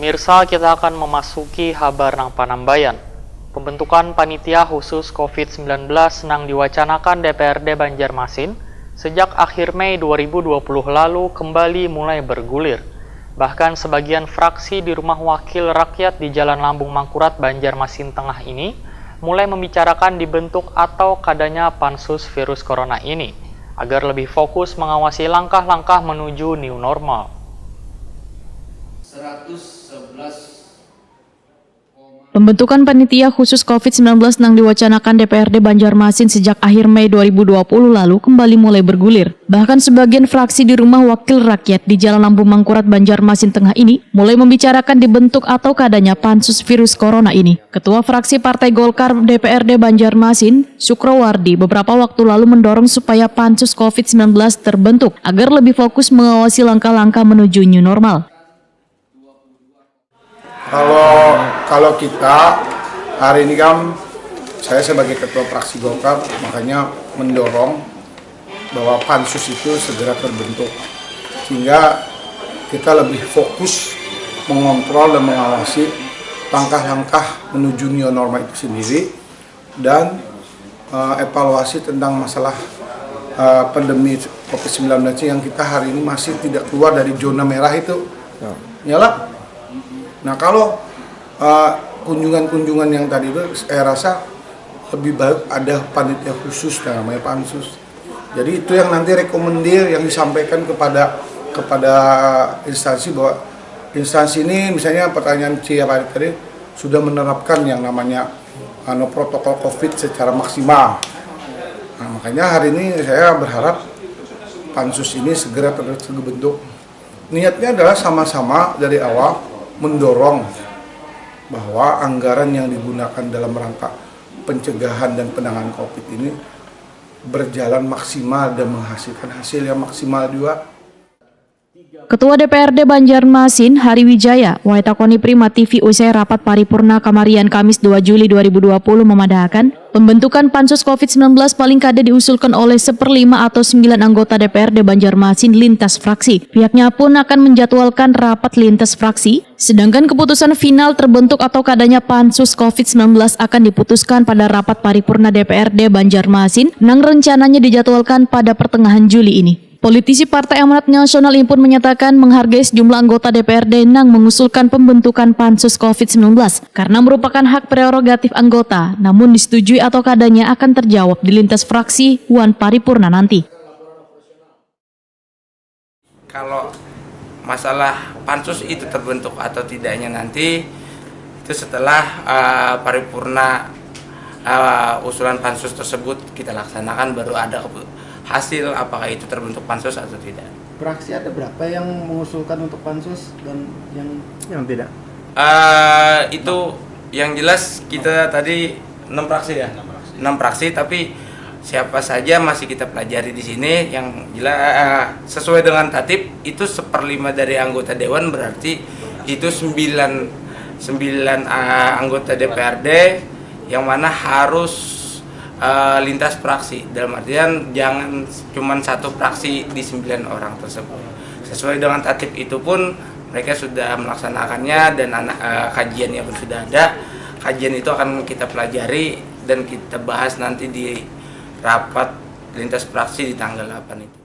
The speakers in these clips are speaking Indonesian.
Pemirsa, kita akan memasuki kabar nang panambayan. Pembentukan panitia khusus COVID-19 nang diwacanakan DPRD Banjarmasin sejak akhir Mei 2020 lalu kembali mulai bergulir. Bahkan sebagian fraksi di Rumah Wakil Rakyat di Jalan Lambung Mangkurat, Banjarmasin Tengah ini mulai membicarakan dibentuk atau kadanya pansus virus corona ini agar lebih fokus mengawasi langkah-langkah menuju new normal. 111. Pembentukan panitia khusus COVID-19 yang diwacanakan DPRD Banjarmasin sejak akhir Mei 2020 lalu kembali mulai bergulir. Bahkan sebagian fraksi di Rumah Wakil Rakyat di Jalan Lambung Mangkurat, Banjarmasin Tengah ini mulai membicarakan dibentuk atau kadanya pansus virus corona ini. Ketua fraksi Partai Golkar DPRD Banjarmasin, Sukrowardi, beberapa waktu lalu mendorong supaya pansus COVID-19 terbentuk agar lebih fokus mengawasi langkah-langkah menuju new normal. Kalau kita hari ini kan saya sebagai ketua fraksi Golkar makanya mendorong bahwa pansus itu segera terbentuk sehingga kita lebih fokus mengontrol dan mengawasi langkah-langkah menuju new normal itu sendiri dan evaluasi tentang masalah pandemi COVID-19 yang kita hari ini masih tidak keluar dari zona merah itu. Nyala. Nah, kalau kunjungan-kunjungan yang tadi itu saya rasa lebih baik ada panitia khusus namanya pansus. Jadi itu yang nanti rekomendir yang disampaikan kepada instansi bahwa instansi ini misalnya pertanyaan siapa tadi sudah menerapkan yang namanya protokol COVID secara maksimal. Nah, makanya hari ini saya berharap pansus ini segera terbentuk. Niatnya adalah sama-sama dari awal mendorong bahwa anggaran yang digunakan dalam rangka pencegahan dan penanganan COVID ini berjalan maksimal dan menghasilkan hasil yang maksimal juga. Ketua DPRD Banjarmasin, Hari Wijaya, Waitakoni Prima TV usai rapat paripurna Kamarian Kamis 2 Juli 2020 memadahkan pembentukan pansus COVID-19 paling kada diusulkan oleh 1/5 atau 9 anggota DPRD Banjarmasin lintas fraksi. Pihaknya pun akan menjadwalkan rapat lintas fraksi, sedangkan keputusan final terbentuk atau kadanya pansus COVID-19 akan diputuskan pada rapat paripurna DPRD Banjarmasin yang rencananya dijadwalkan pada pertengahan Juli ini. Politisi Partai Amanat Nasional ini pun menyatakan menghargai sejumlah anggota DPRD yang mengusulkan pembentukan pansus COVID-19 karena merupakan hak prerogatif anggota, namun disetujui atau kadanya akan terjawab di lintas fraksi Wan Paripurna nanti. Kalau masalah pansus itu terbentuk atau tidaknya nanti itu setelah paripurna usulan pansus tersebut kita laksanakan baru ada hasil apakah itu terbentuk pansus atau tidak. Fraksi ada berapa yang mengusulkan untuk pansus dan yang tidak? Itu yang jelas kita tadi 6 fraksi ya. 6 fraksi tapi siapa saja masih kita pelajari di sini yang jelas sesuai dengan tatip itu 1/5 dari anggota dewan berarti itu 9 anggota DPRD yang mana harus lintas fraksi, dalam artian jangan cuma satu fraksi di 9 orang tersebut. Sesuai dengan tatip itu pun mereka sudah melaksanakannya dan kajiannya pun sudah ada. Kajian itu akan kita pelajari dan kita bahas nanti di rapat lintas fraksi di tanggal 8 itu.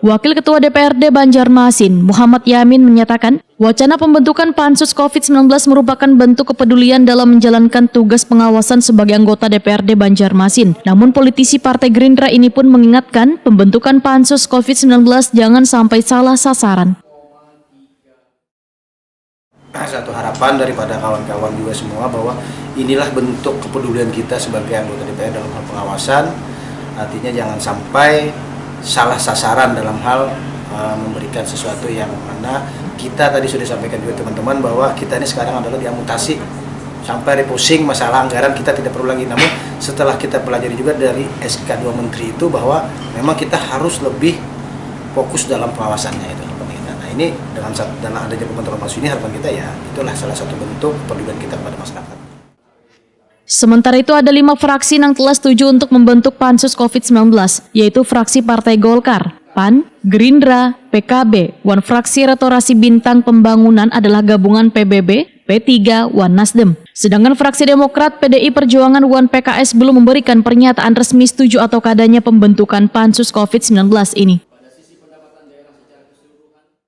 Wakil Ketua DPRD Banjarmasin, Muhammad Yamin menyatakan, wacana pembentukan pansus COVID-19 merupakan bentuk kepedulian dalam menjalankan tugas pengawasan sebagai anggota DPRD Banjarmasin. Namun politisi Partai Gerindra ini pun mengingatkan pembentukan pansus COVID-19 jangan sampai salah sasaran. Satu harapan daripada kawan-kawan juga semua bahwa inilah bentuk kepedulian kita sebagai anggota DPR dalam hal pengawasan. Artinya jangan sampai salah sasaran dalam hal memberikan sesuatu yang mana kita tadi sudah sampaikan juga teman-teman bahwa kita ini sekarang adalah diamputasi sampai repusing masalah anggaran kita tidak perlu lagi. Namun setelah kita pelajari juga dari SK 2 Menteri itu bahwa memang kita harus lebih fokus dalam pengawasannya itu. Nah ini dengan adanya pembentukan pansus ini harapan kita ya itulah salah satu bentuk kepedulian kita kepada masyarakat. Sementara itu ada 5 fraksi yang telah setuju untuk membentuk pansus COVID-19, yaitu fraksi Partai Golkar, PAN, Gerindra, PKB, Wan Fraksi Restorasi Bintang Pembangunan adalah gabungan PBB, P3, Wan Nasdem. Sedangkan fraksi Demokrat, PDI Perjuangan, Wan PKS belum memberikan pernyataan resmi setuju atau tidaknya pembentukan Pansus COVID-19 ini.